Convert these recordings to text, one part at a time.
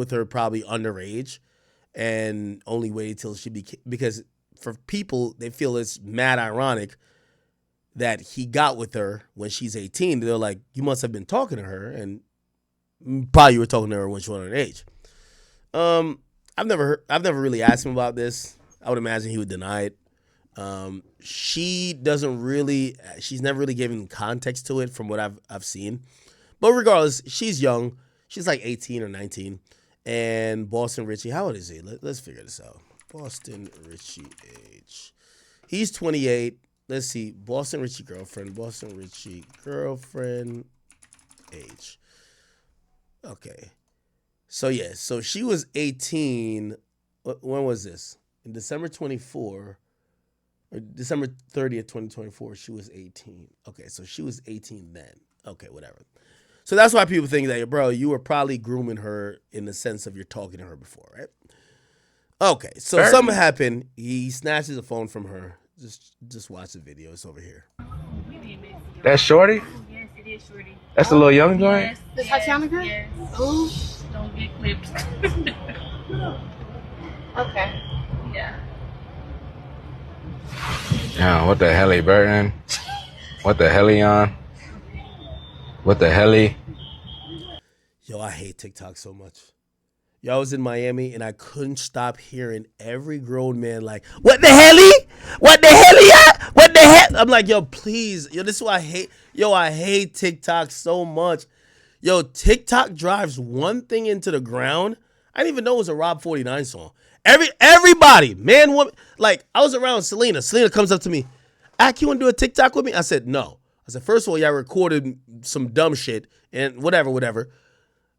with her probably underage and only waited till she became, because for people, they feel it's mad ironic that he got with her when she's 18. They're like, you must have been talking to her, and probably you were talking to her when she was underage. I've never really asked him about this. I would imagine he would deny it. She doesn't really, she's never really given context to it from what I've seen. But regardless, she's young. She's like 18 or 19. And Boston Richie, how old is he? Let's figure this out. Boston Richie age. He's 28. Let's see. Boston Richie girlfriend. Boston Richie girlfriend age. Okay. So yeah, so she was 18. When was this? In December 24, or December 30th, 2024, she was 18. Okay, so she was 18 then. Okay, whatever. So that's why people think that, bro, you were probably grooming her in the sense of you're talking to her before, right? Okay, so something happened. He snatches the phone from her. Just watch the video. It's over here. That's Shorty? Yes, it is Shorty. That's a little young joint? Yes. This Tatiana girl? Yes. Ooh. Don't get clipped. Okay. Yeah. Yeah, what the hell, Burton? What the hell, on? What the hell? Yo, I hate TikTok so much. Yo, I was in Miami and I couldn't stop hearing every grown man like, what the hell? What the hell? What the hell? I'm like, yo, please. Yo, this is what I hate. Yo, I hate TikTok so much. Yo, TikTok drives one thing into the ground. I didn't even know it was a Rob 49 song. Everybody, man, woman, like I was around Selena. Selena comes up to me, Ak, you want to do a TikTok with me? I said, no. I said, first of all, y'all recorded some dumb shit and whatever.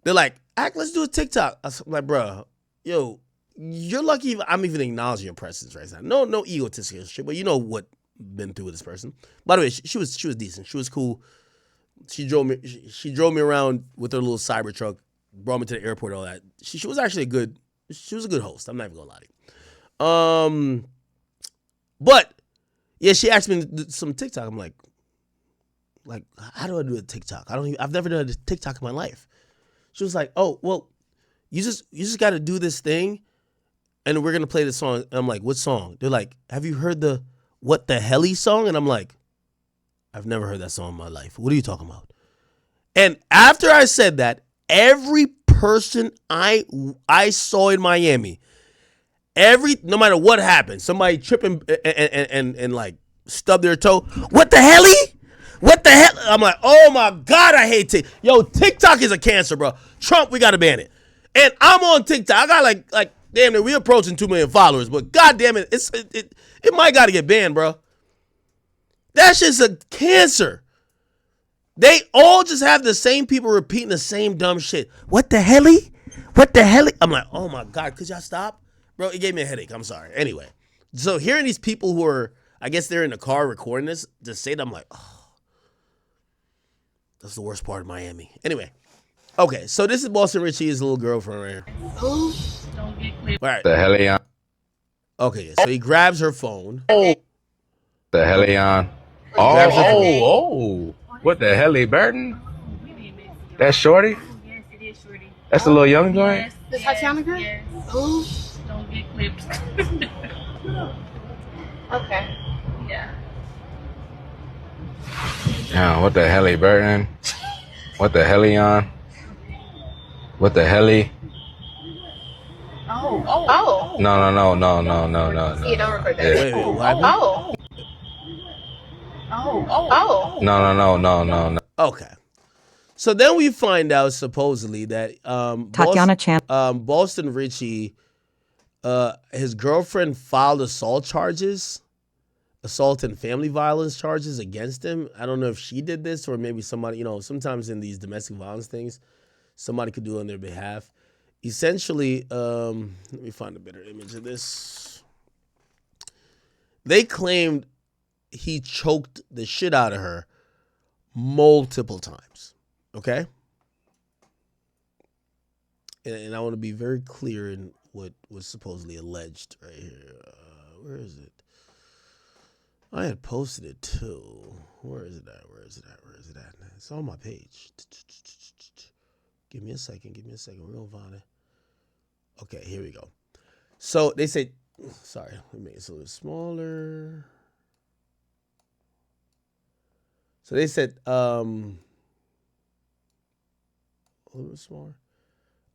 They're like, Ak, let's do a TikTok. I'm like, bro, yo, you're lucky I'm even acknowledging your presence right now. No egotistical shit, but you know what been through with this person. By the way, she was decent. She was cool. She drove me around with her little cyber truck, brought me to the airport, all that. She was actually a good host. I'm not even gonna lie to you. But yeah, she asked me to do some TikTok. I'm like, how do I do a TikTok? I've never done a TikTok in my life. She was like, oh, well, you just got to do this thing, and we're gonna play the song. And I'm like, what song? They're like, have you heard the What the Helly song? And I'm like, I've never heard that song in my life. What are you talking about? And after I said that, every person I saw in Miami, no matter what happened, somebody tripping and like stub their toe. What the helly? What the hell? I'm like, oh my God, I hate TikTok. Yo, TikTok is a cancer, bro. Trump, we got to ban it. And I'm on TikTok. I got like damn it, we approaching 2 million followers, but God damn it, it might got to get banned, bro. That's just a cancer. They all just have the same people repeating the same dumb shit. What the helly? What the helly? I'm like, oh my God, could y'all stop? Bro, it gave me a headache. I'm sorry. Anyway, so hearing these people who are, I guess they're in the car recording this, just say that, I'm like, oh, that's the worst part of Miami. Anyway, okay, so this is Boston Richie's little girlfriend right here. Ooh. Don't get clipped. All right. The hell, on? Okay, so he grabs her phone. Oh. The hell, on? Oh. What the hell, Burton? That's Shorty? Yes, it is Shorty. That's a little young joint? Yes. This Tatiana girl? Yes. Ooh. Don't get clipped. Okay. Yeah. Yeah, what the hell, Burton? What the hell, on? What the hell? Oh. No. You don't record that. Wait, what happened? Oh. No. Okay. So then we find out supposedly that Tatiana Chan. Boston Richie, his girlfriend filed assault and family violence charges against him. I don't know if she did this or maybe somebody, sometimes in these domestic violence things, somebody could do it on their behalf. Essentially, let me find a better image of this. They claimed he choked the shit out of her multiple times. Okay? And I want to be very clear in what was supposedly alleged right here. Where is it? I had posted it too. Where is it at? It's on my page. Give me a second. We're going to find it. Okay, here we go. So they said, sorry, let me make this a little smaller. So they said, a little bit smaller.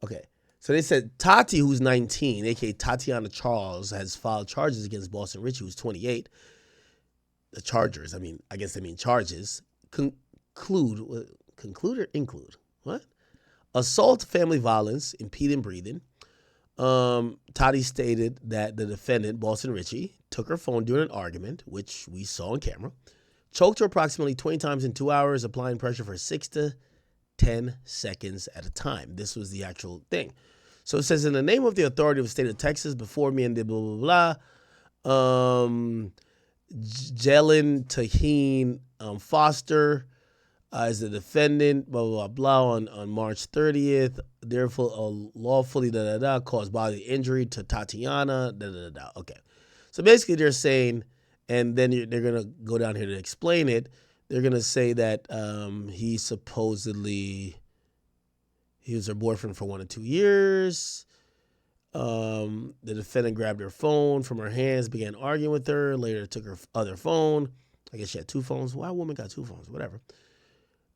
Okay. So they said Tati, who's 19, aka Tatiana Charles, has filed charges against Boston Richie, who's 28. The chargers, I guess they mean charges, conclude or include? What? Assault, family violence, impeding breathing. Tati stated that the defendant, Boston Richie, took her phone during an argument, which we saw on camera, choked her approximately 20 times in 2 hours, applying pressure for 6 to 10 seconds at a time. This was the actual thing. So it says, in the name of the authority of the state of Texas, before me and the blah, blah, blah, Jalen Taheen Foster is the defendant, blah, blah, blah, on March 30th, therefore lawfully, caused bodily injury to Tatiana, Okay. So basically they're saying, and then they're going to go down here to explain it. They're going to say that he was her boyfriend for 1 or 2 years. The defendant grabbed her phone from her hands, began arguing with her, later took her other phone. I guess she had 2 phones. Why a woman got 2 phones? Whatever.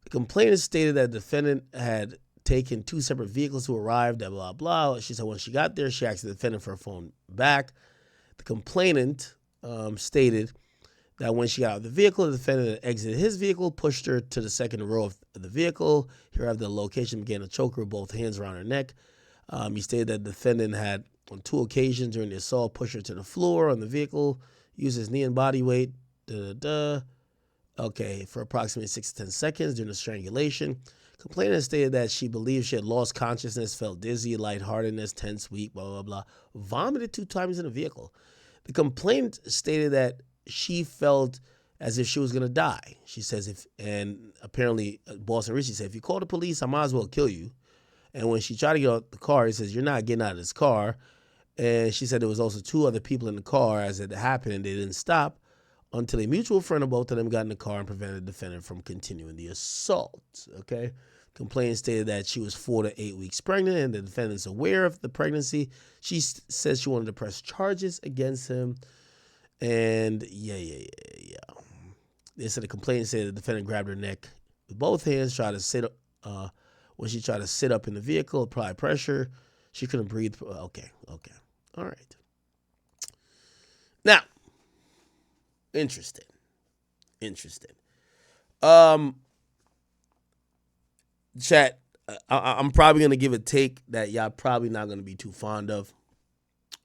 The complainant stated that the defendant had taken 2 separate vehicles to arrive, blah, blah. She said when she got there, she asked the defendant for her phone back. The complainant stated that when she got out of the vehicle, the defendant had exited his vehicle, pushed her to the second row of the vehicle. Here at the location, began to choke her with both hands around her neck. He stated that the defendant had, on 2 occasions during the assault, pushed her to the floor on the vehicle, used his knee and body weight, Okay, for approximately 6 to 10 seconds during the strangulation. Complainant stated that she believed she had lost consciousness, felt dizzy, lightheartedness, tense, weak, blah, blah, blah. Vomited 2 times in the vehicle. The complainant stated that she felt as if she was going to die. She says, and apparently Boston Richie said, if you call the police, I might as well kill you. And when she tried to get out the car, he says, you're not getting out of this car. And she said there was also 2 other people in the car as it happened, and they didn't stop until a mutual friend of both of them got in the car and prevented the defendant from continuing the assault. Okay. Complainant stated that she was 4 to 8 weeks pregnant, and the defendant's aware of the pregnancy. She says she wanted to press charges against him. And yeah. They said the complainant said the defendant grabbed her neck with both hands, tried to sit when she tried to sit up in the vehicle, apply pressure. She couldn't breathe. Okay. All right. Now, interesting. Chat, I'm probably going to give a take that y'all probably not going to be too fond of,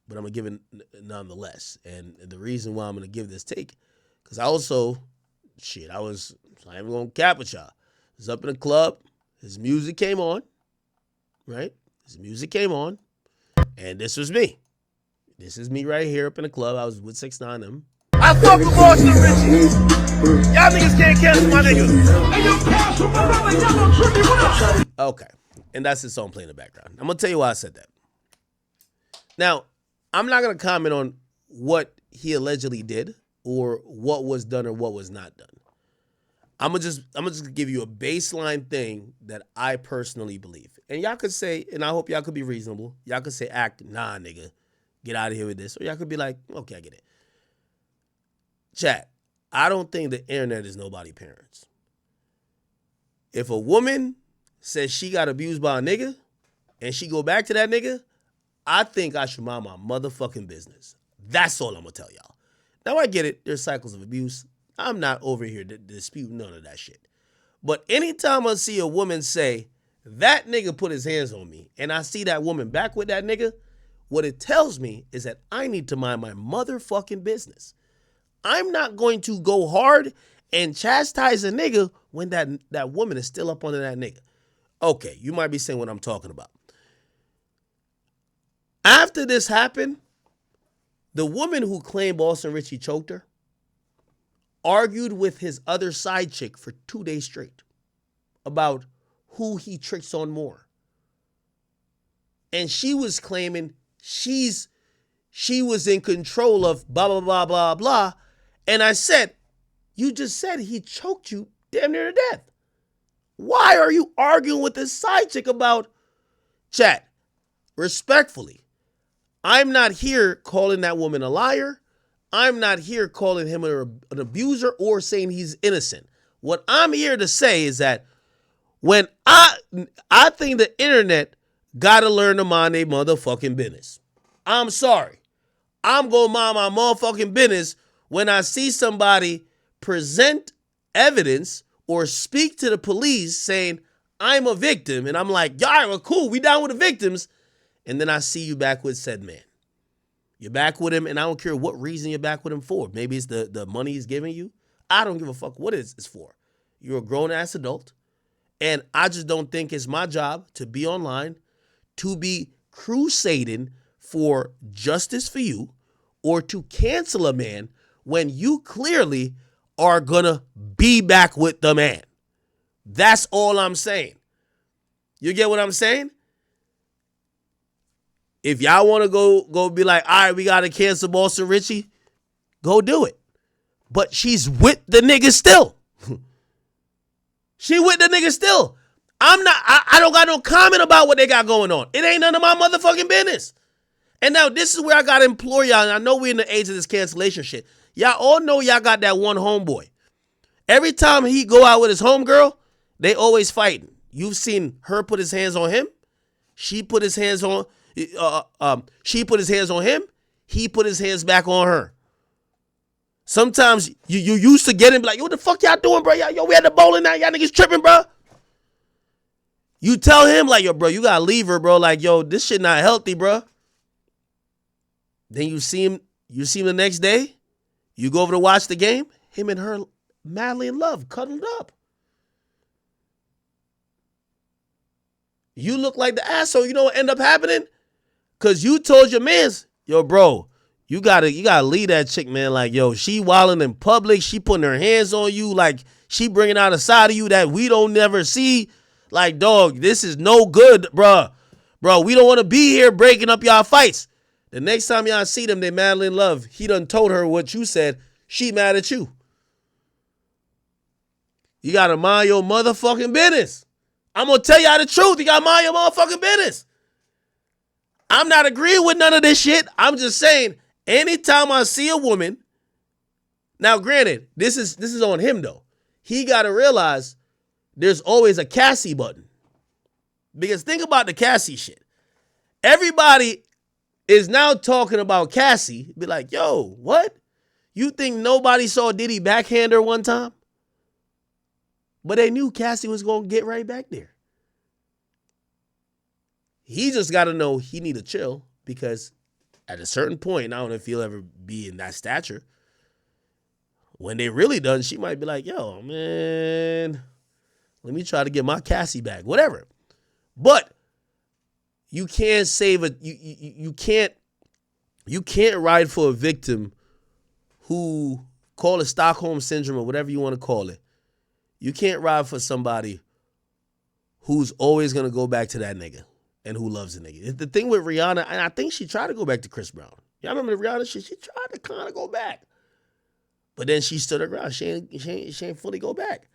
but I'm going to give it nonetheless. And the reason why I'm going to give this take, because I was not even going to cap with y'all. I was up in a club. His music came on, right? And this was me. This is me right here up in the club. I was with 6ix9ine them. I fuck with Boston Richie. Y'all niggas can't cancel my nigga. Hey, yo, cancel my brother. Y'all don't trip me. What up? Okay. And that's his song playing in the background. I'm going to tell you why I said that. Now, I'm not going to comment on what he allegedly did or what was done or what was not done. I'm gonna just give you a baseline thing that I personally believe. And y'all could say, and I hope y'all could be reasonable. Y'all could say, nah, nigga, get out of here with this. Or y'all could be like, okay, I get it. Chat, I don't think the internet is nobody's parents. If a woman says she got abused by a nigga and she go back to that nigga, I think I should mind my motherfucking business. That's all I'm gonna tell y'all. Now I get it. There's cycles of abuse. I'm not over here to dispute none of that shit. But anytime I see a woman say, that nigga put his hands on me, and I see that woman back with that nigga, what it tells me is that I need to mind my motherfucking business. I'm not going to go hard and chastise a nigga when that woman is still up under that nigga. Okay, you might be saying what I'm talking about. After this happened, the woman who claimed Boston Richie choked her argued with his other side chick for 2 days straight about who he tricks on more. And she was claiming she was in control of blah, blah, blah, blah, blah. And I said, you just said he choked you damn near to death. Why are you arguing with this side chick about, chat, respectfully, I'm not here calling that woman a liar. I'm not here calling him an abuser or saying he's innocent. What I'm here to say is that when I think the internet gotta learn to mind their motherfucking business. I'm sorry. I'm gonna mind my motherfucking business when I see somebody present evidence or speak to the police saying I'm a victim, and I'm like, all right, well, cool, we down with the victims, and then I see you back with said man. You're back with him, and I don't care what reason you're back with him for. Maybe it's the money he's giving you. I don't give a fuck what it's for. You're a grown-ass adult, and I just don't think it's my job to be online, to be crusading for justice for you, or to cancel a man when you clearly are gonna be back with the man. That's all I'm saying. You get what I'm saying? If y'all want to go be like, all right, we got to cancel Boston Richie, go do it. But she's with the nigga still. She with the nigga still. I don't got no comment about what they got going on. It ain't none of my motherfucking business. And now this is where I got to implore y'all, and I know we're in the age of this cancellation shit. Y'all all know y'all got that one homeboy. Every time he go out with his homegirl, they always fighting. You've seen her put his hands on him. She put his hands on she put his hands on him. He put his hands back on her. Sometimes you used to get him like, what the fuck y'all doing, bro? Yo, we had the bowling now. Y'all niggas tripping, bro. You tell him like, yo, bro, you gotta leave her, bro. Like, yo, this shit not healthy, bro. Then you see him the next day. You go over to watch the game. Him and her madly in love, cuddled up. You look like the asshole. You know what end up happening? Cause you told your mans, yo, bro, you gotta leave that chick, man. Like, yo, she wilding in public. She putting her hands on you. Like, she bringing out a side of you that we don't never see. Like, dog, this is no good, bro. Bro, we don't want to be here breaking up y'all fights. The next time y'all see them, they madly in love. He done told her what you said. She mad at you. You gotta mind your motherfucking business. I'm gonna tell y'all the truth. You gotta mind your motherfucking business. I'm not agreeing with none of this shit. I'm just saying, anytime I see a woman, now granted, this is on him though. He gotta realize there's always a Cassie button. Because think about the Cassie shit. Everybody is now talking about Cassie. Be like, yo, what? You think nobody saw Diddy backhand her one time? But they knew Cassie was gonna get right back there. He just got to know he need to chill because at a certain point, I don't know if he'll ever be in that stature. When they really done, she might be like, yo, man, let me try to get my Cassie back, whatever. But you can't save a, you can't ride for a victim who, call it Stockholm Syndrome or whatever you want to call it. You can't ride for somebody who's always going to go back to that nigga. And who loves a nigga. The thing with Rihanna, and I think she tried to go back to Chris Brown. Y'all remember the Rihanna shit? She tried to kind of go back. But then she stood her ground. She ain't fully go back.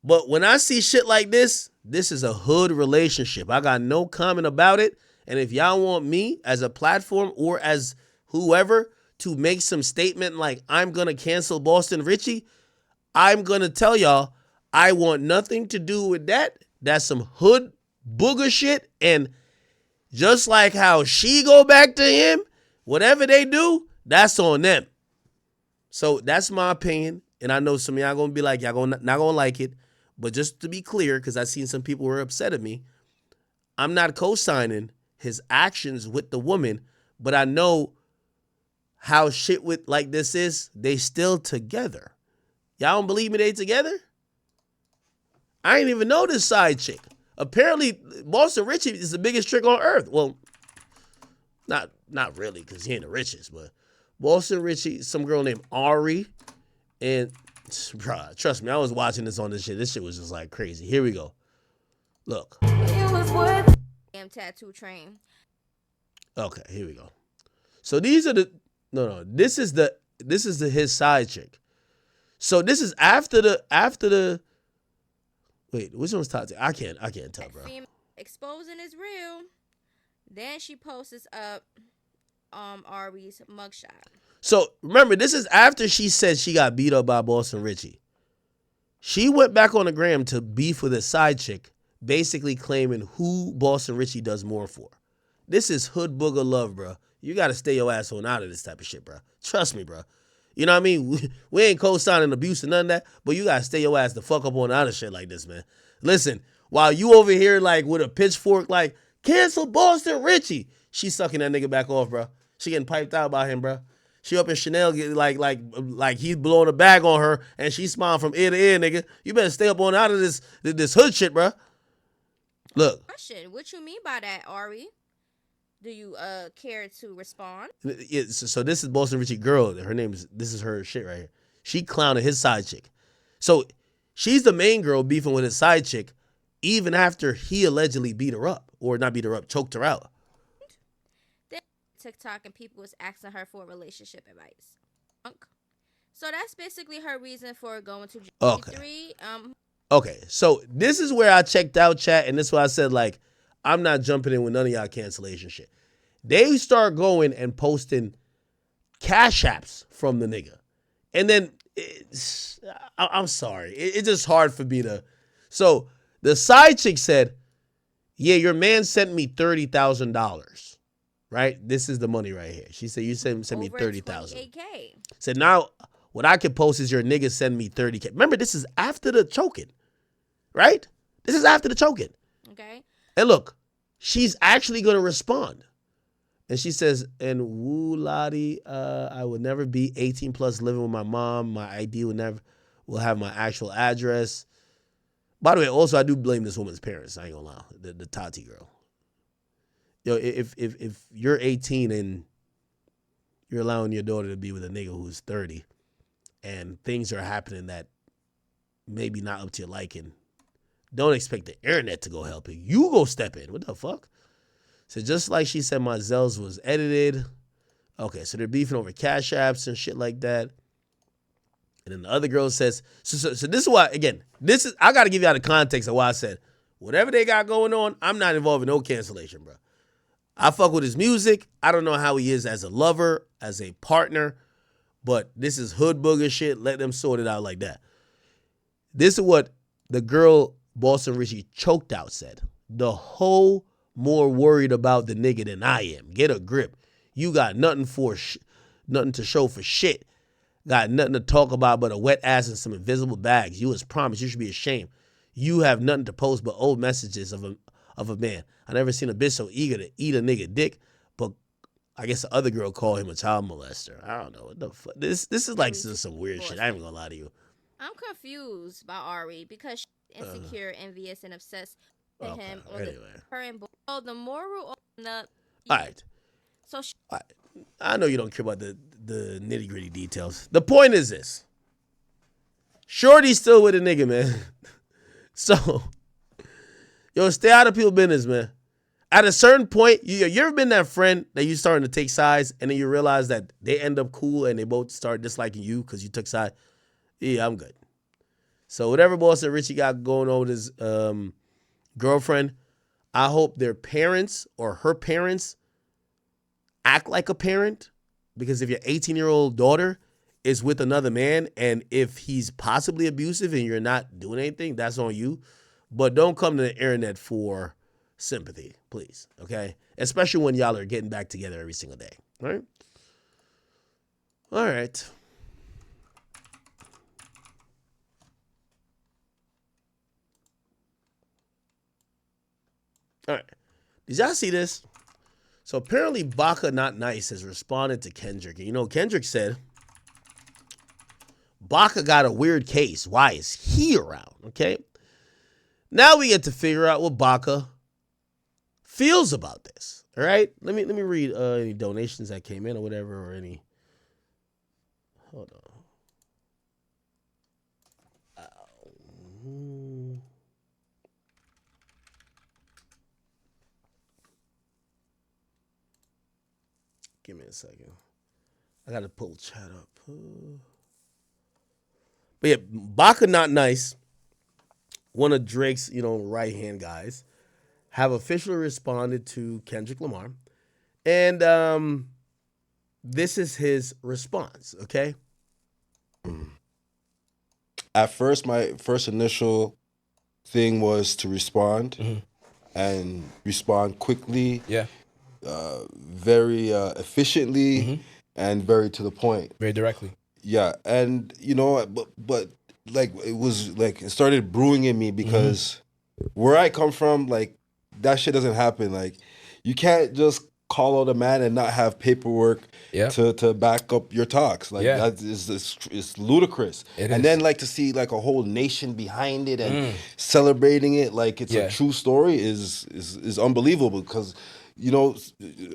But when I see shit like this is a hood relationship. I got no comment about it. And if y'all want me as a platform or as whoever to make some statement like I'm going to cancel Boston Richie, I'm going to tell y'all I want nothing to do with that. That's some hood booger shit, and just like how she go back to him, whatever they do, that's on them. So that's my opinion, and I know some of y'all gonna be like, y'all not gonna like it, but just to be clear, because I seen some people were upset at me, I'm not co-signing his actions with the woman, but I know how shit with like this is, they still together. Y'all don't believe me they together? I ain't even know this side chick. Apparently, Boston Richie is the biggest trick on earth. Well, not really, because he ain't the richest, but Boston Richie, some girl named Ari, and bruh, trust me, I was watching this on this shit. This shit was just like crazy. Here we go. Look. It was worth damn tattoo train. Okay, here we go. So these are the this is his side chick. So this is after the wait, which one's toxic? I can't tell, bro. Exposing is real. Then she posts up Ari's mugshot. So remember, this is after she said she got beat up by Boston Richie. She went back on the gram to beef with a side chick, basically claiming who Boston Richie does more for. This is hood booger love, bro. You got to stay your ass on out of this type of shit, bro. Trust me, bro. You know what I mean? We ain't co-signing abuse or none of that, but you got to stay your ass the fuck up on out of shit like this, man. Listen, while you over here like with a pitchfork like, cancel Boston Richie, she sucking that nigga back off, bro. She getting piped out by him, bro. She up in Chanel get like he's blowing a bag on her and she smiling from ear to ear, nigga. You better stay up on out of this hood shit, bro. Look. Question: what you mean by that, Ari? Do you care to respond? So this is Boston Richie girl. This is her shit right here. She clowning his side chick. So she's the main girl beefing with his side chick even after he allegedly beat her up. Or not beat her up, choked her out. TikTok and people was asking her for relationship advice. So that's basically her reason for going to G3. Okay, so this is where I checked out, chat, and this is why I said, like, I'm not jumping in with none of y'all cancellation shit. They start going and posting cash apps from the nigga. And then, I'm sorry, it's just hard for me to. So the side chick said, yeah, your man sent me $30,000. Right? This is the money right here. She said, you sent me $30,000. Said, now, what I can post is your nigga send me $30K. Remember, this is after the choking. Right? This is after the choking. Okay. And look, she's actually going to respond. And she says, and woo lottie, I would never be 18 plus living with my mom. My ID will have my actual address. By the way, also, I do blame this woman's parents. I ain't gonna lie. The Tati girl. Yo, if you're 18 and you're allowing your daughter to be with a nigga who's 30 and things are happening that maybe not up to your liking, don't expect the internet to go help you. You go step in. What the fuck? So just like she said, my Zelles was edited. Okay, so they're beefing over cash apps and shit like that. And then the other girl says, so this is why, again, I got to give you out the context of why I said, whatever they got going on, I'm not involved in no cancellation, bro. I fuck with his music. I don't know how he is as a lover, as a partner, but this is hood booger shit. Let them sort it out like that. This is what the girl Boston Richie choked out said. The hoe more worried about the nigga than I am. Get a grip. You got nothing to show for shit. Got nothing to talk about but a wet ass and some invisible bags. You was promised. You should be ashamed. You have nothing to post but old messages of a man. I never seen a bitch so eager to eat a nigga dick, but I guess the other girl called him a child molester. I don't know what the fuck. This is like some weird shit. I ain't gonna lie to you. I'm confused by Ari because she's insecure, envious, and obsessed with him. Anyway. Her and the moral open up. All right. So all right. I know you don't care about the nitty gritty details. The point is this. Shorty's still with a nigga, man. So, yo, stay out of people's business, man. At a certain point, you ever been that friend that you starting to take sides and then you realize that they end up cool and they both start disliking you because you took side? Yeah, I'm good. So whatever Boston Richie got going on with his girlfriend, I hope their parents or her parents act like a parent, because if your 18-year-old daughter is with another man and if he's possibly abusive and you're not doing anything, that's on you. But don't come to the internet for sympathy, please, okay? Especially when y'all are getting back together every single day, all right? All right. All right. Did y'all see this? So apparently Baka Not Nice has responded to Kendrick. And you know, Kendrick said, Baka got a weird case. Why is he around? Okay. Now we get to figure out what Baka feels about this. All right. Let me read any donations that came in or whatever, or any. Hold on. Give me a second. I got to pull the chat up. But yeah, Baka Not Nice, one of Drake's, right-hand guys, have officially responded to Kendrick Lamar. And this is his response, okay? At first, my first initial thing was to respond and respond quickly, Yeah. very efficiently, and very to the point. Very directly. Yeah, and but like it was like it started brewing in me because where I come from, like that shit doesn't happen. Like you can't just call out a man and not have paperwork Yeah. to back up your talks. Like Yeah. that is ludicrous. It and is. then like to see like a whole nation behind it and celebrating it like it's Yeah. a true story is unbelievable because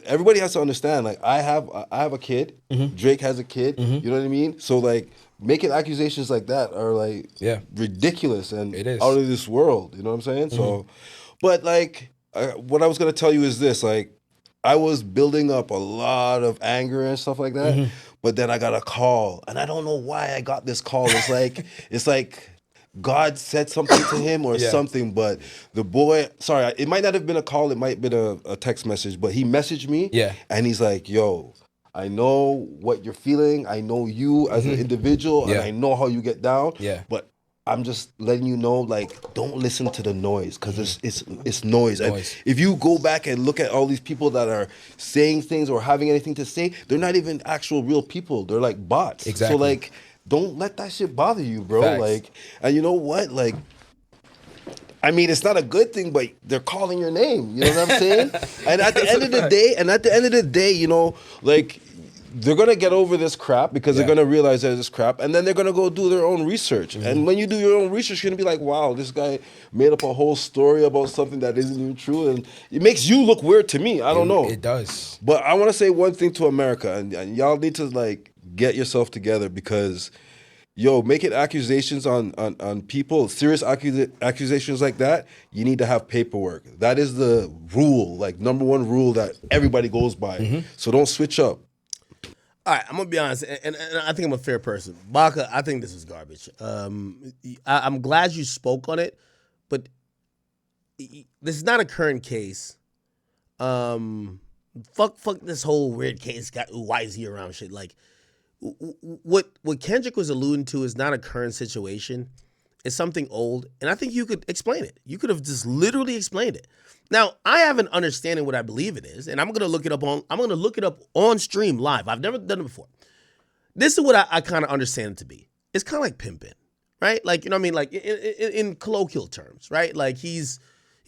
everybody has to understand, like I have a kid, Drake has a kid, you know what I mean? So like making accusations like that are like ridiculous and It is. out of this world, you know what I'm saying? So but like what I was going to tell you is this, like I was building up a lot of anger and stuff like that, but then I got a call and I don't know why I got this call. It's like God said something to him or something, but the boy, sorry, it might not have been a call, it might have been a text message, but he messaged me and he's like, yo, I know what you're feeling. I know you as an individual and I know how you get down, but I'm just letting you know, like, don't listen to the noise because it's noise. And if you go back and look at all these people that are saying things or having anything to say, they're not even actual real people. They're like bots. Exactly. So like, don't let that shit bother you, bro. Facts. Like, and you know what? Like, I mean, it's not a good thing, but they're calling your name. You know what I'm saying? And at the end of the day, you know, like they're gonna get over this crap because they're gonna realize that it's crap, and then they're gonna go do their own research. And when you do your own research, you're gonna be like, wow, this guy made up a whole story about something that isn't even true, and it makes you look weird to me. I don't know. It does. But I want to say one thing to America, and y'all need to like get yourself together because, yo, making accusations on people, serious accusations like that, you need to have paperwork. That is the rule, like number one rule that everybody goes by. So don't switch up. All right, I'm gonna be honest, and I think I'm a fair person. Baka, I think this is garbage. I'm glad you spoke on it, but this is not a current case. Fuck this whole weird case. Why is he around? Shit, like what Kendrick was alluding to is not a current situation. It's something old, and I think you could explain it. You could have just literally explained it. Now, I have an understanding what I believe it is, and I'm gonna look it up on stream live. I've never done it before. This is what I kind of understand it to be. It's kind of like pimping, right? Like, you know what I mean? Like in colloquial terms, right? Like he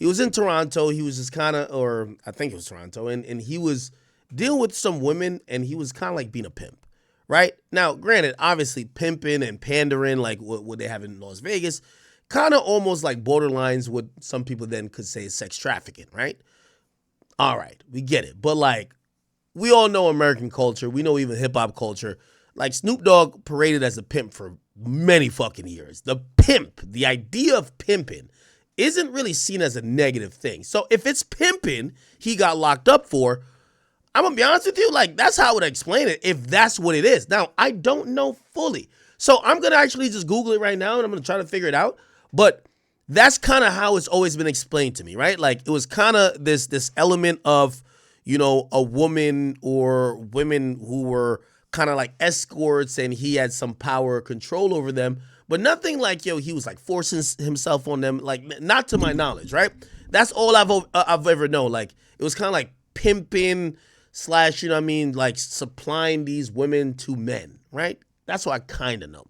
was in Toronto. He was just kind of, or I think it was Toronto, and he was dealing with some women, and he was kind of like being a pimp, right? Now, granted, obviously pimping and pandering, like what they have in Las Vegas, kind of almost like borderlines what some people then could say is sex trafficking, right? All right, we get it. But like, we all know American culture. We know even hip-hop culture. Like Snoop Dogg paraded as a pimp for many fucking years. The pimp, the idea of pimping isn't really seen as a negative thing. So if it's pimping he got locked up for, I'm gonna be honest with you, like that's how I would explain it if that's what it is. Now, I don't know fully. So I'm gonna actually just Google it right now and I'm gonna try to figure it out. But that's kind of how it's always been explained to me, right? Like it was kind of this element of, you know, a woman or women who were kind of like escorts and he had some power or control over them, but nothing like, yo, he was like forcing himself on them, like not to my knowledge, right? That's all I've ever known. Like it was kind of like pimping / you know what I mean, like supplying these women to men, right? That's what I kind of know.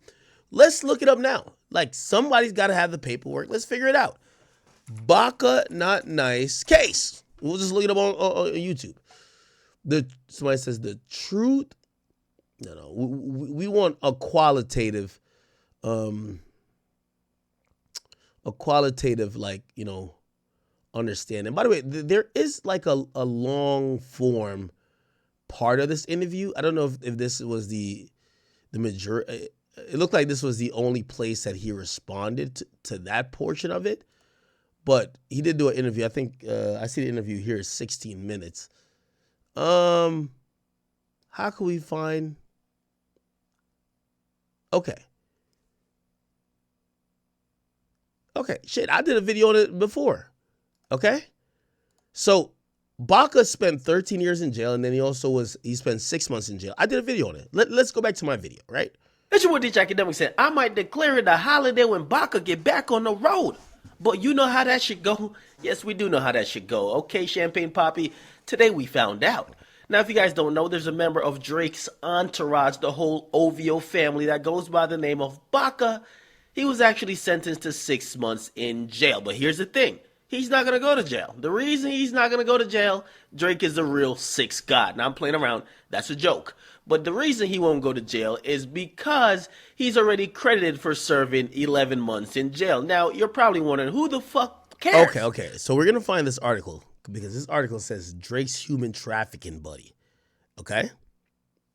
Let's look it up now. Like, somebody's got to have the paperwork. Let's figure it out. Baka Not Nice case. We'll just look it up on YouTube. Somebody says the truth. No. We want a qualitative, like, you know, understanding. By the way, there is like a long form part of this interview. I don't know if this was the majority. It looked like this was the only place that he responded to that portion of it. But he did do an interview. I think I see the interview here is 16 minutes. How can we find? Okay, shit, I did a video on it before. Okay, So Baka spent 13 years in jail, and then he spent 6 months in jail. I did a video on it. Let's go back to my video, right? That's what Richie Akademiks said. I might declare it a holiday when Baka get back on the road. But you know how that should go? Yes, we do know how that should go. Okay, Champagne Poppy, today we found out. Now, if you guys don't know, there's a member of Drake's entourage, the whole OVO family, that goes by the name of Baka. He was actually sentenced to 6 months in jail. But here's the thing. He's not going to go to jail. The reason he's not going to go to jail, Drake is the real six god. Now, I'm playing around. That's a joke. But the reason he won't go to jail is because he's already credited for serving 11 months in jail. Now, you're probably wondering, who the fuck cares? Okay. So we're going to find this article because this article says Drake's human trafficking buddy. Okay?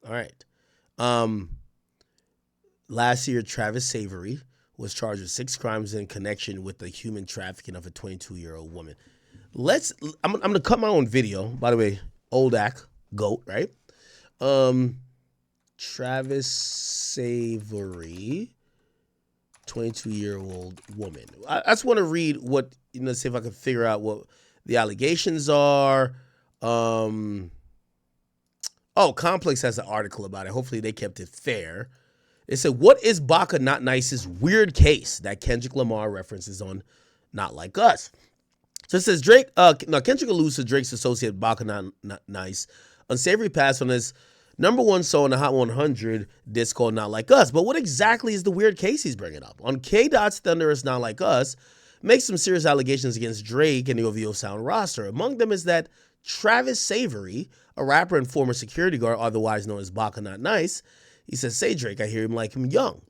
All right. Last year, Travis Savory was charged with 6 crimes in connection with the human trafficking of a 22-year-old woman. I'm going to cut my own video. By the way, old Ak, GOAT, right? Travis Savory, 22-year-old woman. I just want to read what, see if I can figure out what the allegations are. Complex has an article about it. Hopefully they kept it fair. It said, what is Baka Not Nice's weird case that Kendrick Lamar references on Not Like Us? So it says Kendrick alludes to Drake's associate Baka Not Nice unsavory past on his #1 song on the Hot 100 disc called Not Like Us. But what exactly is the weird case he's bringing up? On K. Dot's Thunderous Not Like Us makes some serious allegations against Drake and the OVO Sound roster. Among them is that Travis Savory, a rapper and former security guard, otherwise known as Baka Not Nice, he says, say Drake, I hear him like him young.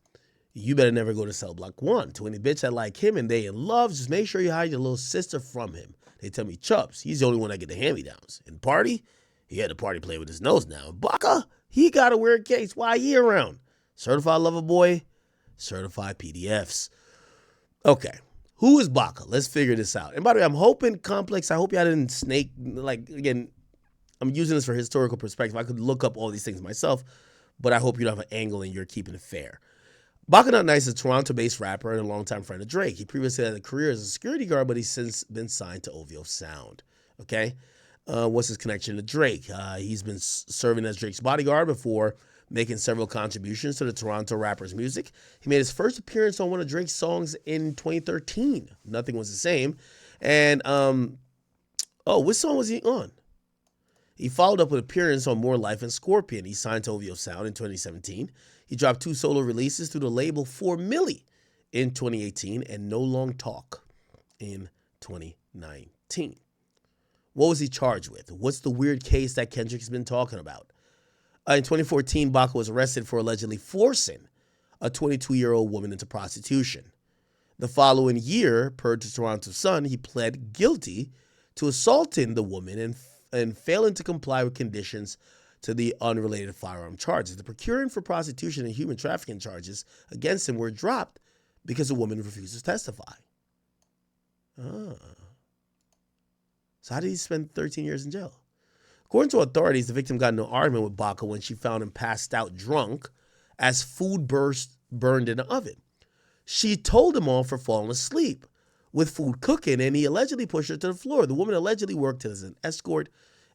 You better never go to Cell Block 1. To any bitch that like him and they in love, just make sure you hide your little sister from him. They tell me Chubbs, he's the only one that get the hand-me-downs. In party, he had the party play with his nose now. Baka, he got a weird case. Why year round? Certified lover boy, certified PDFs. Okay, who is Baka? Let's figure this out. And by the way, I'm hoping Complex, I hope y'all didn't snake, again, I'm using this for historical perspective. I could look up all these things myself, but I hope you don't have an angle and you're keeping it fair. Baka Not Nice is a Toronto-based rapper and a longtime friend of Drake. He previously had a career as a security guard, but he's since been signed to OVO Sound. Okay? What's his connection to Drake? He's been serving as Drake's bodyguard before making several contributions to the Toronto rapper's music. He made his first appearance on one of Drake's songs in 2013. Nothing Was the Same. And, which song was he on? He followed up with appearance on More Life and Scorpion. He signed to OVO Sound in 2017. He dropped 2 solo releases through the label 4 Milli in 2018 and No Long Talk in 2019. What was he charged with? What's the weird case that Kendrick's been talking about? In 2014, Baka was arrested for allegedly forcing a 22-year-old woman into prostitution. The following year, per the Toronto Sun, he pled guilty to assaulting the woman and failing to comply with conditions to the unrelated firearm charges. The procuring for prostitution and human trafficking charges against him were dropped because the woman refused to testify. So how did he spend 13 years in jail? According to authorities, the victim got into an argument with Baka when she found him passed out drunk as food burned in the oven. She told him off for falling asleep with food cooking, and he allegedly pushed her to the floor. The woman allegedly worked as an escort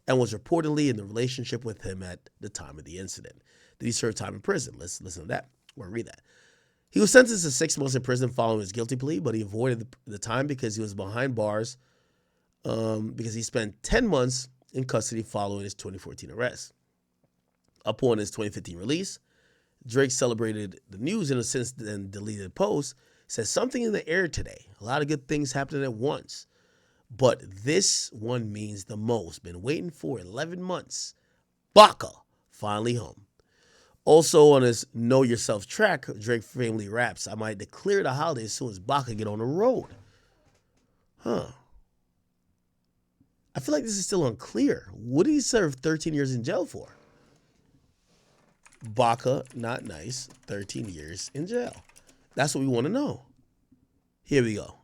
and was reportedly in the relationship with him at the time of the incident. Did he serve time in prison? Let's listen to that or read that. He was sentenced to 6 months in prison following his guilty plea, but he avoided the time because he was behind bars because he spent 10 months in custody following his 2014 arrest. Upon his 2015 release, Drake celebrated the news in a since then deleted post. Says something in the air today. A lot of good things happening at once. But this one means the most. Been waiting for 11 months. Baka finally home. Also on his Know Yourself track, Drake famously raps, I might declare the holiday as soon as Baka get on the road. I feel like this is still unclear. What did he serve 13 years in jail for? Baka Not Nice, 13 years in jail. That's what we want to know. Here we go.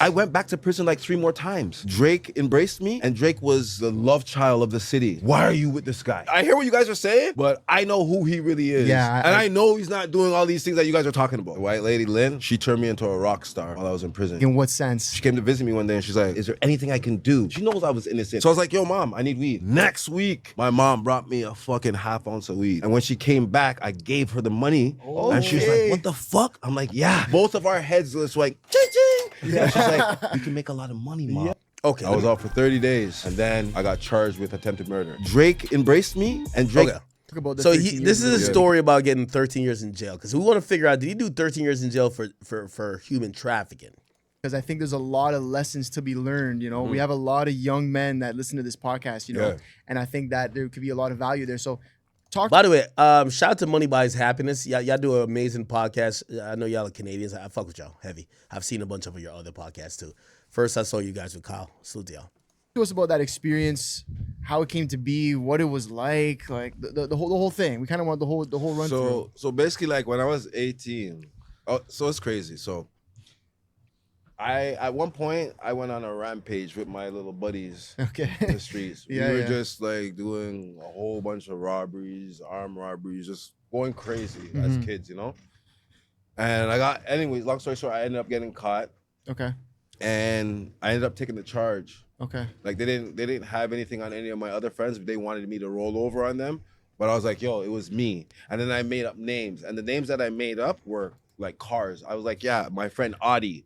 I went back to prison like 3 more times. Drake embraced me, and Drake was the love child of the city. Why are you with this guy? I hear what you guys are saying, but I know who he really is. Yeah, and I know he's not doing all these things that you guys are talking about. The white lady, Lynn, she turned me into a rock star while I was in prison. In what sense? She came to visit me one day and she's like, is there anything I can do? She knows I was innocent. So I was like, yo, mom, I need weed. Next week, my mom brought me a fucking half ounce of weed. And when she came back, I gave her the money. And she was like, what the fuck? I'm like, yeah. Both of our heads was like, ching-ching. Yeah. She's like, you can make a lot of money, mom. Yeah. Okay. I was out for 30 days. And then I got charged with attempted murder. Drake embraced me and Drake... Okay. So this is a story about getting 13 years in jail, because we want to figure out, did he do 13 years in jail for human trafficking? Because I think there's a lot of lessons to be learned. You know, we have a lot of young men that listen to this podcast. You know, and I think that there could be a lot of value there. So, By the way, shout out to Money Buys Happiness. Y'all do an amazing podcast. I know y'all are Canadians. I fuck with y'all heavy. I've seen a bunch of your other podcasts too. First, I saw you guys with Kyle. Salute to y'all. To us about that experience, how it came to be, what it was like the whole thing. We kind of want the whole run through. So basically, like when I was 18, so it's crazy. So at one point I went on a rampage with my little buddies in the streets. We were just like doing a whole bunch of robberies, armed robberies, just going crazy as kids, you know. And anyways, long story short, I ended up getting caught. Okay. And I ended up taking the charge. Okay. Like they didn't have anything on any of my other friends, but they wanted me to roll over on them. But I was like, yo, it was me. And then I made up names. And the names that I made up were like cars. I was like, yeah, my friend Audie.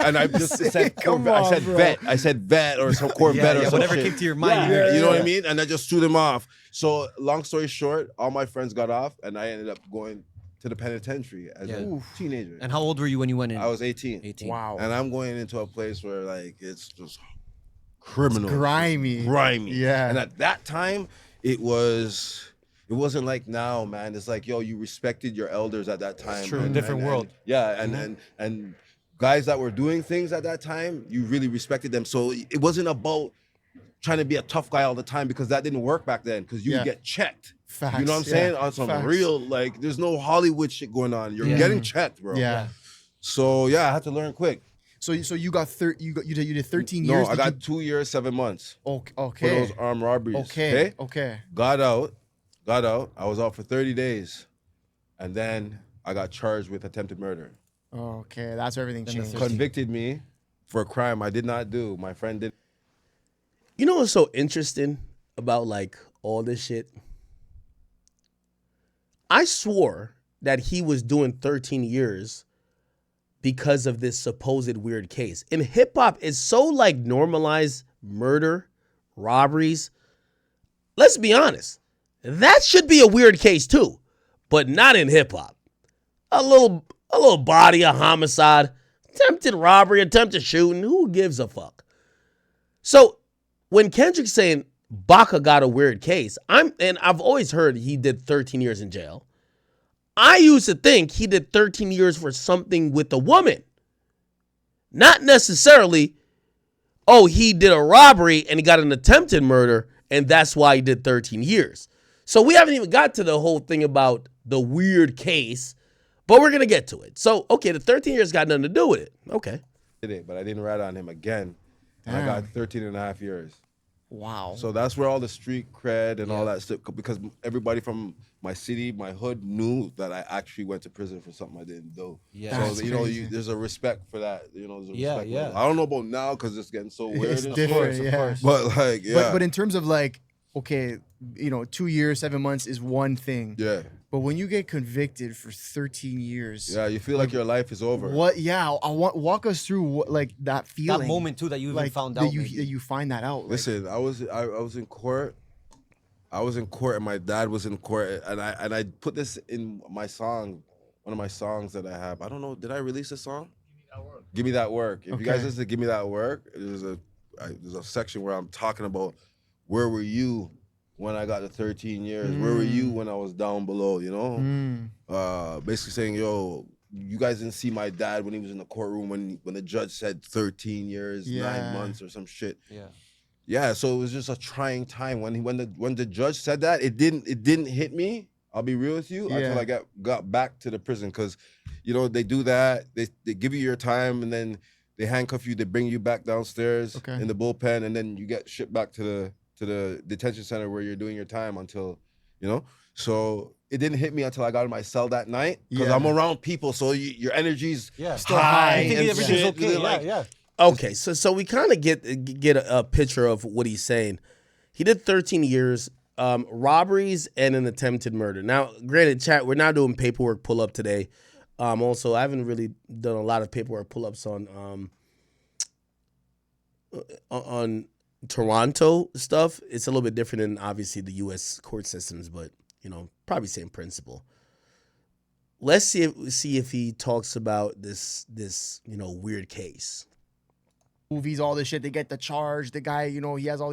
And I just said Vet. I said Vet or some Corvette or some whatever shit. came to your mind. You know what I mean? And I just threw them off. So long story short, all my friends got off and I ended up going to the penitentiary as a teenager. And how old were you when you went in? I was 18. 18. Wow. And I'm going into a place where like it's just criminal. It's grimy. Yeah. And at that time, it wasn't like now, man. It's like, yo, you respected your elders at that time. It's true. Different world. And guys that were doing things at that time, you really respected them. So it wasn't about trying to be a tough guy all the time, because that didn't work back then, because you would get checked. Facts. You know what I'm saying? On some Facts. real, like, there's no Hollywood shit going on. You're getting checked, bro. Yeah. So yeah, I had to learn quick. So you got you did 13 No, years. I got 2 years, 7 months. Okay. For those armed robberies. Okay. Got out. I was out for 30 days. And then I got charged with attempted murder. Okay, that's where everything changed. Convicted me for a crime I did not do. My friend did. You know what's so interesting about like all this shit? I swore that he was doing 13 years because of this supposed weird case. In hip hop, it's so like normalized murder, robberies. Let's be honest. That should be a weird case too, but not in hip hop. A little body, a homicide, attempted robbery, attempted shooting. Who gives a fuck? So when Kendrick's saying Baka got a weird case, I've always heard he did 13 years in jail. I used to think he did 13 years for something with a woman. Not necessarily, he did a robbery and he got an attempted murder and that's why he did 13 years. So we haven't even got to the whole thing about the weird case, but we're going to get to it. So, okay, the 13 years got nothing to do with it. Okay. Did it, but I didn't rat on him again. And I got 13 and a half years. Wow. So that's where all the street cred and all that stuff, because everybody from my city, my hood knew that I actually went to prison for something I didn't do. Yeah. So, there's a respect for that. There's a respect. Yeah. I don't know about now because it's getting so weird. It's different, But like, But in terms of like, okay, 2 years, 7 months is one thing. Yeah. But when you get convicted for 13 years, Yeah, you feel like your life is over. what? Yeah, I want walk us through what that feeling, That moment too that you even like found that out. you maybe. that you find that out. Listen, I was in court. I was in court and my dad was in court, and I put this in my song, one of my songs that I have. I don't know, did I release a song? Give Me That Work. If you guys listen to Give Me That Work, there's a section where I'm talking about where were you when I got the 13 years? Where were you when I was down below, Basically saying, yo, you guys didn't see my dad when he was in the courtroom when the judge said 13 years, 9 months or some shit. Yeah. Yeah, so it was just a trying time. When the judge said that, it didn't hit me. I'll be real with you, until I got back to the prison, because they do that. They give you your time, and then They handcuff you. They bring you back downstairs Okay. in the bullpen, and then you get shipped back to the detention center where you're doing your time until, you know. So it didn't hit me until I got in my cell that night because I'm around people, so your energy's Still high. You think and everything's shit. okay. They're like, Yeah. Okay, so we kind of get a picture of what he's saying. He did 13 years, robberies and an attempted murder. Now, granted, chat, we're not doing paperwork pull-up today. Also, I haven't really done a lot of paperwork pull-ups on Toronto stuff. It's a little bit different than obviously the U.S. court systems, but you know, probably same principle. Let's see if he talks about this you know, weird case. Movies, all this shit. They get the charge. The guy, you know, he has all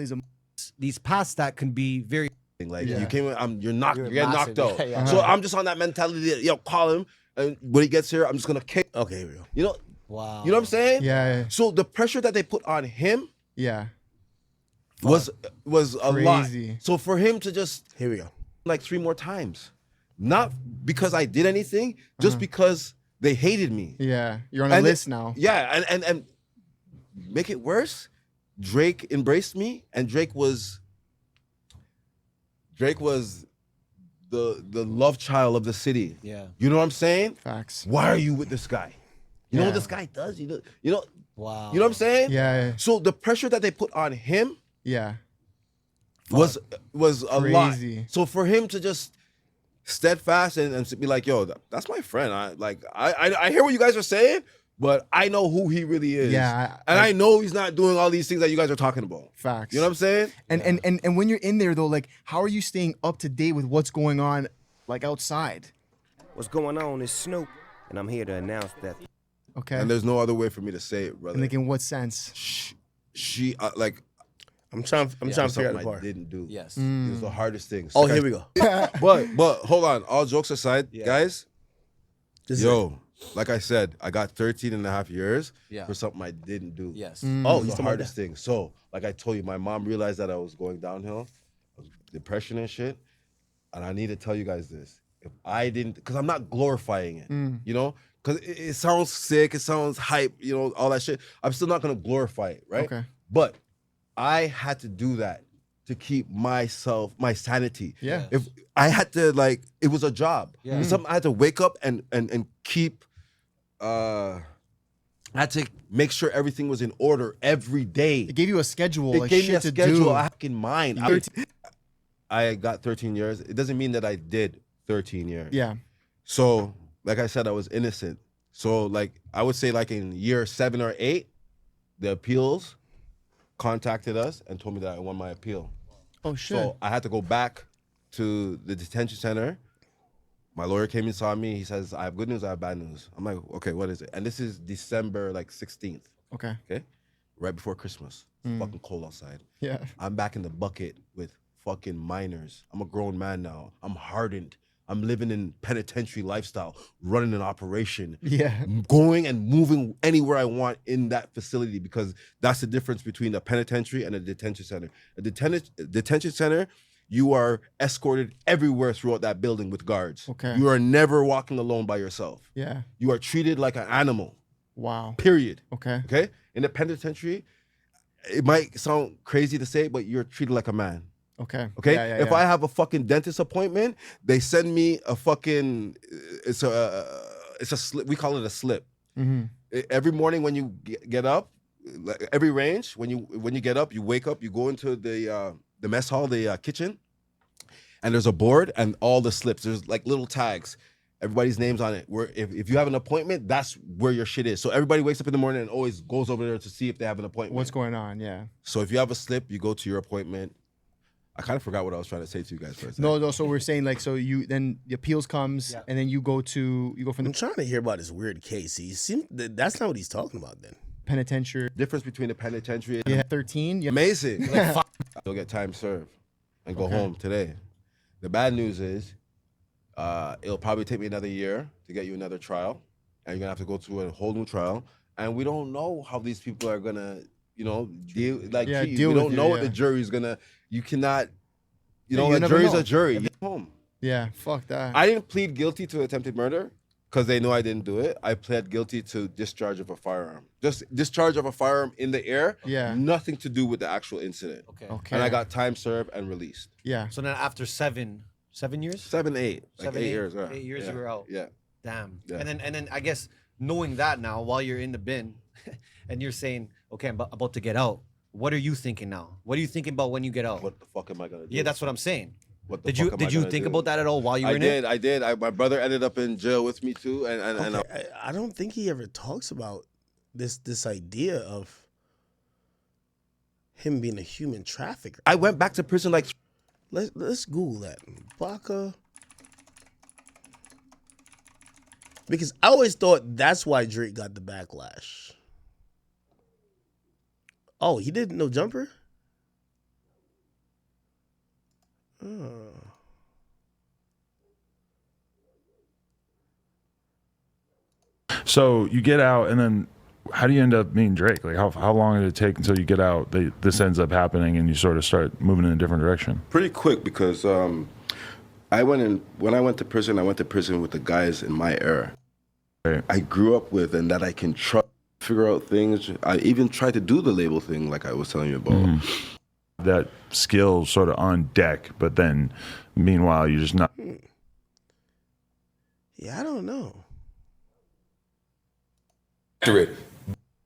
these pasts that can be very. Like you came in, you're getting massive. knocked out. Yeah. So I'm just on that mentality that, yo, call him, and when he gets here, I'm just gonna kick. Okay, here we go. You know, Wow. you know what I'm saying? Yeah. So the pressure that they put on him Yeah. was a lot. Crazy. So for him to just Here we go. like 3 more times, not because I did anything, just because they hated me. Yeah. You're on a And list now. Yeah, and make it worse, Drake embraced me, and Drake was the love child of the city. Yeah. You know what I'm saying? Facts. Why are you with this guy? You know what Yeah. this guy does? You know Wow. You know what I'm saying? Yeah. So the pressure that they put on him Yeah. was a lot. Crazy. So for him to just steadfast and be like, yo, that's my friend. I hear what you guys are saying, but I know who he really is. Yeah, and I know he's not doing all these things that you guys are talking about. Facts. You know what I'm saying? And when you're in there though, like, how are you staying up to date with what's going on, like outside? What's going on is Snoop, and I'm here to announce that. Okay. And there's no other way for me to say it, brother. And like, in what sense? She like. I'm trying to figure out the I part. didn't do. Yes. It was the hardest thing. Oh, here we go. But hold on. All jokes aside, guys. Yo, like I said, I got 13 and a half years Yeah. for something I didn't do. Yes. Oh, It he's was the talking about hardest thing. So, like I told you, my mom realized that I was going downhill, depression and shit. And I need to tell you guys this. If I didn't, because I'm not glorifying it, you know? Because it sounds sick, it sounds hype, you know, all that shit. I'm still not going to glorify it, right? Okay. But I had to do that to keep my sanity. Yeah. If I had to, like, it was a job. Yeah. It's something I had to wake up and keep, I had to make sure everything was in order every day. It gave you a schedule. It like gave shit me a to schedule. do. I have in mind. I got 13 years. It doesn't mean that I did 13 years. Yeah. So, like I said, I was innocent. So, like, I would say, like, in year 7 or 8, the appeals contacted us and told me that I won my appeal. Oh shit. So I had to go back to the detention center. My lawyer came and saw me. He says, I have good news, I have bad news. I'm like, okay, what is it? And this is December, like, 16th. Okay. Okay? Right before Christmas. It's fucking cold outside. Yeah. I'm back in the bucket with fucking minors. I'm a grown man now. I'm hardened. I'm living in penitentiary lifestyle, running an operation, Yeah. going and moving anywhere I want in that facility, because that's the difference between a penitentiary and a detention center. A detention center, you are escorted everywhere throughout that building with guards. Okay. You are never walking alone by yourself. Yeah. You are treated like an animal, Wow. period. Okay. Okay? In the penitentiary, it might sound crazy to say, but you're treated like a man. Okay. Okay. Yeah, yeah, If yeah. I have a fucking dentist appointment, they send me a fucking it's a slip. We call it a slip. Mm-hmm. Every morning when you get up, like every range when you get up, you wake up, you go into the mess hall, the kitchen, and there's a board and all the slips. There's like little tags. Everybody's names on it. Where if you have an appointment, that's where your shit is. So everybody wakes up in the morning and always goes over there to see if they have an appointment. What's going on? Yeah. So if you have a slip, you go to your appointment. I kind of forgot what I was trying to say to you guys first. No. So we're saying like, so you then the appeals comes and then you go from I'm the trying to hear about this weird case. That's not what he's talking about then. penitentiary. Difference between the penitentiary and You had 13. Yeah. amazing. You'll get time served and go home today. The bad news is it'll probably take me another year to get you another trial, and you're gonna have to go through a whole new trial. And we don't know how these people are gonna, deal treat you. deal We with don't you, know what yeah. the jury's gonna. You cannot. Yeah, A you never jury's know. a jury. You're home. Yeah. Fuck that. I didn't plead guilty to attempted murder because they know I didn't do it, I pled guilty to discharge of a firearm. Just discharge of a firearm in the air. Yeah. Nothing to do with the actual incident. Okay. Okay. And I got time served and released. Yeah. So then after 7 years? 7, 8. Like 7, 8 years. Yeah. 8 years yeah. you were out. Yeah. Damn. Yeah. And then I guess knowing that now while you're in the bin and you're saying, okay, I'm about to get out. What are you thinking now? What are you thinking about when you get out? What the fuck am I gonna do? Yeah, that's what I'm saying. What the Did fuck you am I did you gonna think do? about that at all while you were I in did. it? I did. My brother ended up in jail with me too, and I don't think he ever talks about this idea of him being a human trafficker. I went back to prison like. Let's Google that. Baka. Because I always thought that's why Drake got the backlash. Oh, he did no jumper? Oh. So you get out, and then how do you end up meeting Drake? Like, how long did it take until you get out? This ends up happening, and you sort of start moving in a different direction. Pretty quick because when I went to prison, I went to prison with the guys in my era. Right. I grew up with, and that I can figure out things. I even tried to do the label thing, like I was telling you about. Mm-hmm. That skill sort of on deck, but then meanwhile you're just not. Yeah, I don't know. Right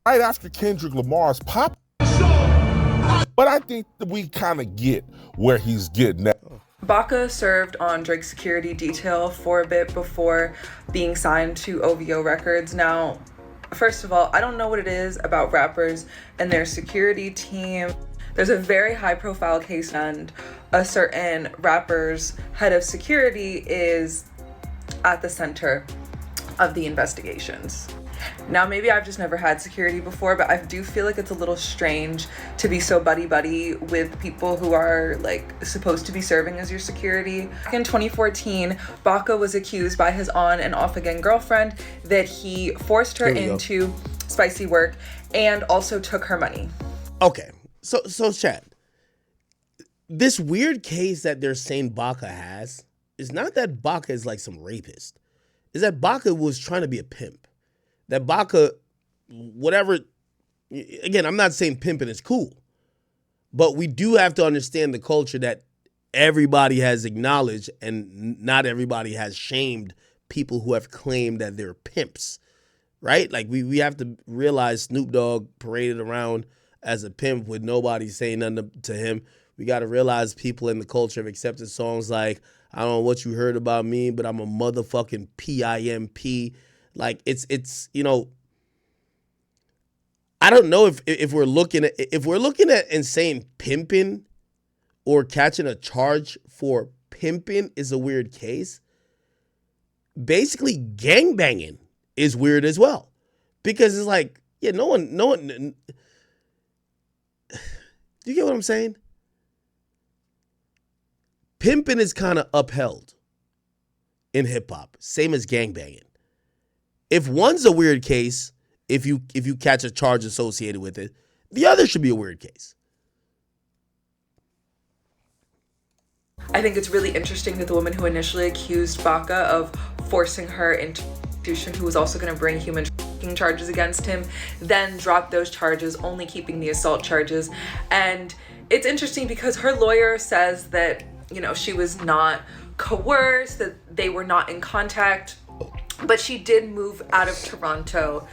after Kendrick Lamar's pop, but I think that we kind of get where he's getting at. Baka served on Drake's security detail for a bit before being signed to OVO Records. Now, first of all, I don't know what it is about rappers and their security team. There's a very high profile case and a certain rapper's head of security is at the center of the investigations. Now, maybe I've just never had security before, but I do feel like it's a little strange to be so buddy-buddy with people who are like supposed to be serving as your security. Back in 2014, Baka was accused by his on and off again girlfriend that he forced her into spicy work and also took her money. Okay, so Chad, this weird case that they're saying Baka has is not that Baka is like some rapist. Is that Baka was trying to be a pimp. That Baka, whatever, again, I'm not saying pimping is cool, but we do have to understand the culture that everybody has acknowledged and not everybody has shamed people who have claimed that they're pimps, right? Like we have to realize Snoop Dogg paraded around as a pimp with nobody saying nothing to him. We got to realize people in the culture have accepted songs like, I don't know what you heard about me, but I'm a motherfucking PIMP. Like it's you know, I don't know if we're looking at and saying pimping or catching a charge for pimping is a weird case. Basically, gangbanging is weird as well, because it's like, yeah, no one. Do you get what I'm saying? Pimping is kind of upheld in hip hop, same as gangbanging. If one's a weird case, if you catch a charge associated with it, the other should be a weird case. I think it's really interesting that the woman who initially accused Baka of forcing her into prostitution, who was also going to bring human trafficking charges against him, then dropped those charges, only keeping the assault charges. And it's interesting because her lawyer says that, you know, she was not coerced, that they were not in contact, but she did move out of Toronto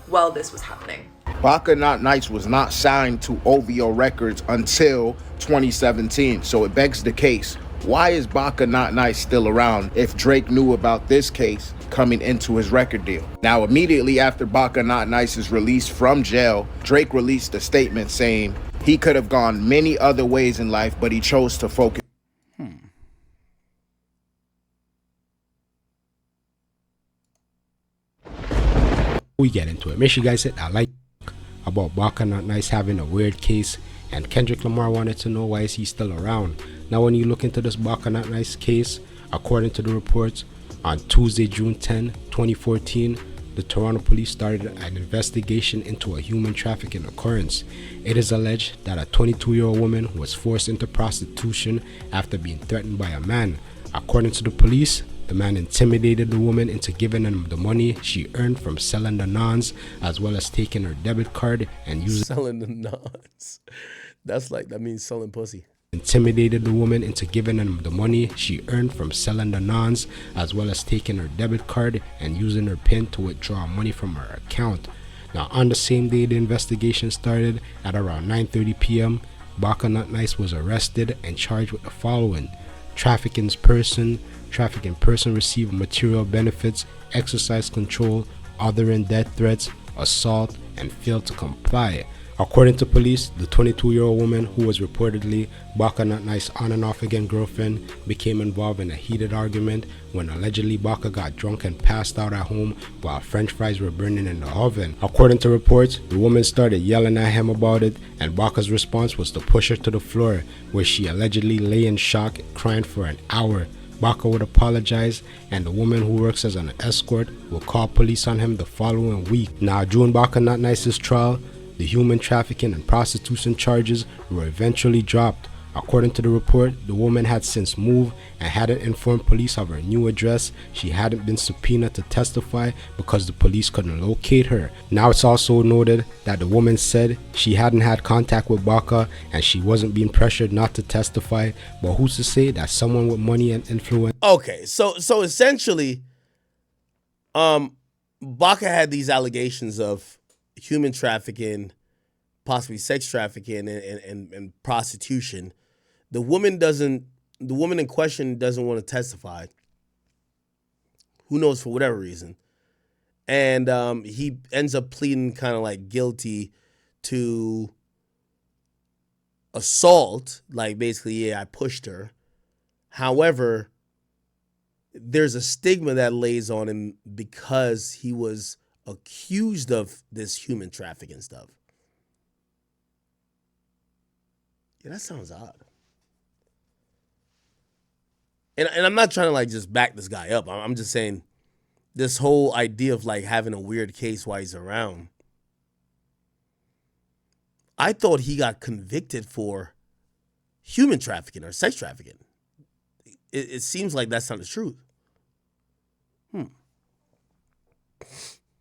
while this was happening. Baka Not Nice was not signed to OVO Records until 2017, so it begs the case, why is Baka Not Nice still around if Drake knew about this case coming into his record deal? Now, immediately after Baka Not Nice's release from jail, Drake released a statement saying he could have gone many other ways in life, but he chose to focus. We get into it. Make sure you guys hit that like about Baka Not Nice having a weird case, and Kendrick Lamar wanted to know why is he still around. Now, when you look into this Baka Not Nice case, according to the reports, on Tuesday, June 10, 2014, the Toronto police started an investigation into a human trafficking occurrence. It is alleged that a 22-year-old woman was forced into prostitution after being threatened by a man. According to the police, The man intimidated the woman into giving him the money she earned from selling the nons, as well as taking her debit card and using selling the nons. That means selling pussy. Intimidated the woman into giving him the money she earned from selling the nons, as well as taking her debit card and using her PIN to withdraw money from her account. Now, on the same day the investigation started, at around 9:30 p.m., Baka Not Nice was arrested and charged with the following: trafficking person received material benefits, exercise control, other than death threats, assault, and failed to comply. According to police, the 22-year-old woman, who was reportedly Baka Not Nice on and off again girlfriend, became involved in a heated argument when allegedly Baka got drunk and passed out at home while french fries were burning in the oven. According to reports, the woman started yelling at him about it, and Baka's response was to push her to the floor, where she allegedly lay in shock, crying for an hour. Baka would apologize, and the woman, who works as an escort, will call police on him the following week. Now, during Baka Not Nice's trial, the human trafficking and prostitution charges were eventually dropped. According to the report, the woman had since moved and hadn't informed police of her new address. She hadn't been subpoenaed to testify because the police couldn't locate her. Now, it's also noted that the woman said she hadn't had contact with Baka and she wasn't being pressured not to testify, but who's to say that someone with money and influence... Okay, so essentially, Baka had these allegations of human trafficking, possibly sex trafficking, and prostitution. The woman in question doesn't want to testify. Who knows, for whatever reason. And he ends up pleading kind of like guilty to assault. Like, basically, yeah, I pushed her. However, there's a stigma that lays on him because he was accused of this human trafficking stuff. Yeah, that sounds odd. And I'm not trying to like just back this guy up. I'm just saying this whole idea of like having a weird case while he's around. I thought he got convicted for human trafficking or sex trafficking. It seems like that's not the truth.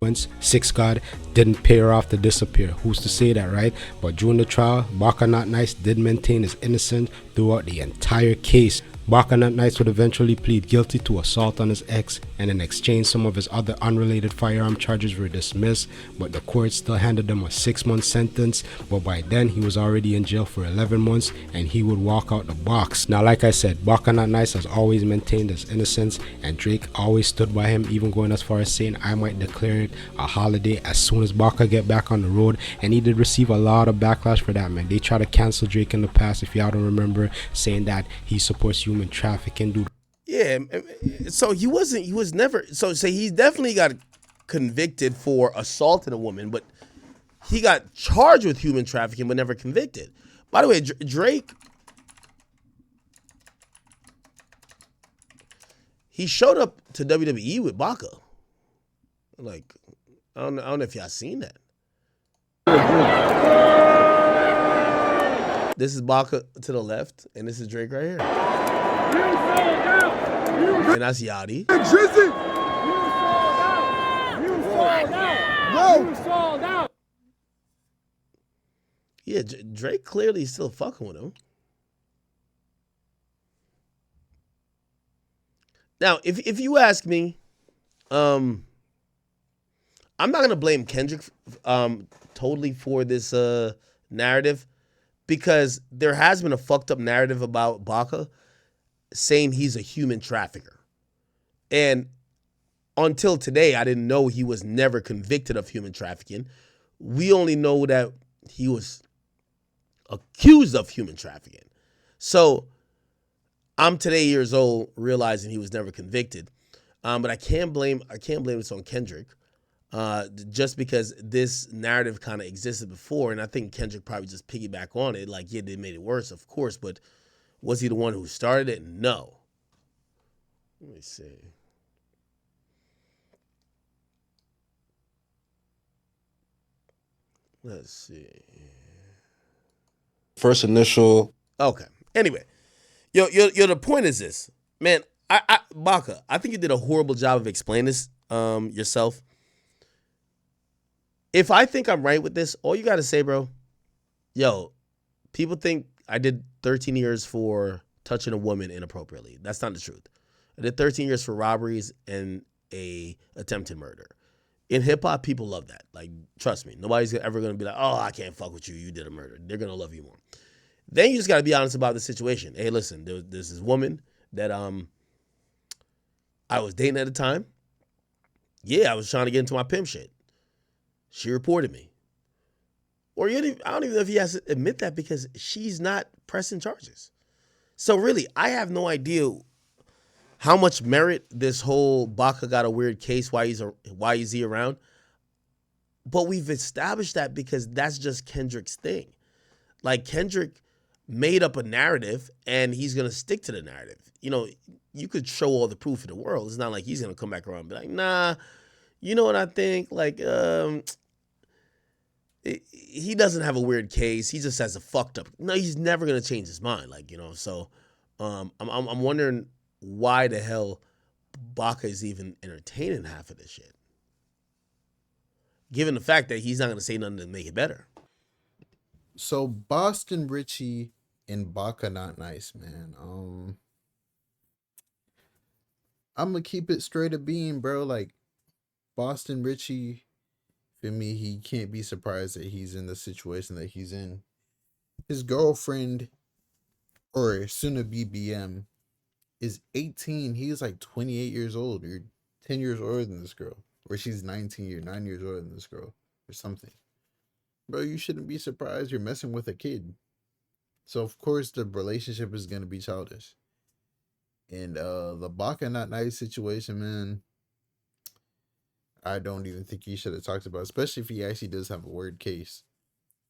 Once Six God didn't pay her off to disappear. Who's to say that, right? But during the trial, Baka Not Nice did maintain his innocence throughout the entire case. Baka Not Nice would eventually plead guilty to assault on his ex, and in exchange some of his other unrelated firearm charges were dismissed, but the court still handed him a 6-month sentence. But by then he was already in jail for 11 months and he would walk out the box. Now, like I said, Baka Not Nice has always maintained his innocence, and Drake always stood by him, even going as far as saying, I might declare it a holiday as soon as Baka get back on the road. And he did receive a lot of backlash for that, man. They tried to cancel Drake in the past, if y'all don't remember, saying that he supports human trafficking, dude. Yeah, so he definitely got convicted for assaulting a woman, but he got charged with human trafficking but never convicted. By the way, Drake, he showed up to WWE with Baka. Like, I don't know if y'all seen that. This is Baka to the left, and this is Drake right here. And that's Yachty. Yeah, Drake clearly still fucking with him. Now, if you ask me, I'm not gonna blame Kendrick totally for this narrative, because there has been a fucked up narrative about Baka saying he's a human trafficker. And until today, I didn't know he was never convicted of human trafficking. We only know that he was accused of human trafficking. So I'm today years old realizing he was never convicted. But I can't blame this on Kendrick. Just because this narrative kind of existed before, and I think Kendrick probably just piggyback on it. Like, yeah, they made it worse, of course, but was he the one who started it? No. Let me see. Let's see. First initial. Okay. Anyway, yo, the point is this, man. Baka, I think you did a horrible job of explaining this yourself. If I think I'm right with this, all you got to say, bro, yo, people think I did 13 years for touching a woman inappropriately. That's not the truth. I did 13 years for robberies and a attempted murder. In hip hop, people love that. Like, trust me, nobody's ever gonna be like, "Oh, I can't fuck with you. You did a murder." They're gonna love you more. Then you just gotta be honest about the situation. Hey, listen, there's this woman that I was dating at the time. Yeah, I was trying to get into my pimp shit. She reported me. Or I don't even know if he has to admit that because she's not pressing charges. So really, I have no idea how much merit this whole Baka got a weird case, why is he around? But we've established that because that's just Kendrick's thing. Like, Kendrick made up a narrative and he's gonna stick to the narrative. You know, you could show all the proof in the world. It's not like he's gonna come back around and be like, nah, you know what I think? Like, he doesn't have a weird case. He just has a fucked up. No, he's never gonna change his mind. Like, you know, so I'm wondering why the hell Baka is even entertaining half of this shit, given the fact that he's not gonna say nothing to make it better. So Boston Richie and Baka Not Nice, man. I'm gonna keep it straight a beam, bro. Like, Boston Richie, for me, he can't be surprised that he's in the situation that he's in. His girlfriend, or soon to be BM, is 18. He's like 28 years old. You're 10 years older than this girl. Or she's 19, you're 9 years older than this girl. Or something. Bro, you shouldn't be surprised you're messing with a kid. So of course the relationship is gonna be childish. And the Baka Not Nice situation, man, I don't even think he should have talked about it, especially if he actually does have a weird case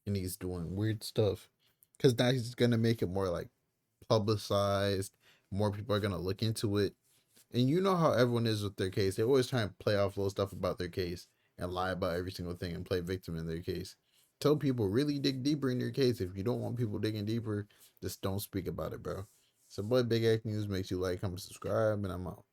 and he's doing weird stuff. Because now he's gonna make it more like publicized, more people are gonna look into it. And you know how everyone is with their case. They always try and play off little stuff about their case and lie about every single thing and play victim in their case. Tell people, really dig deeper in your case. If you don't want people digging deeper, just don't speak about it, bro. So, boy, Big Act News, makes you like, comment, subscribe, and I'm out.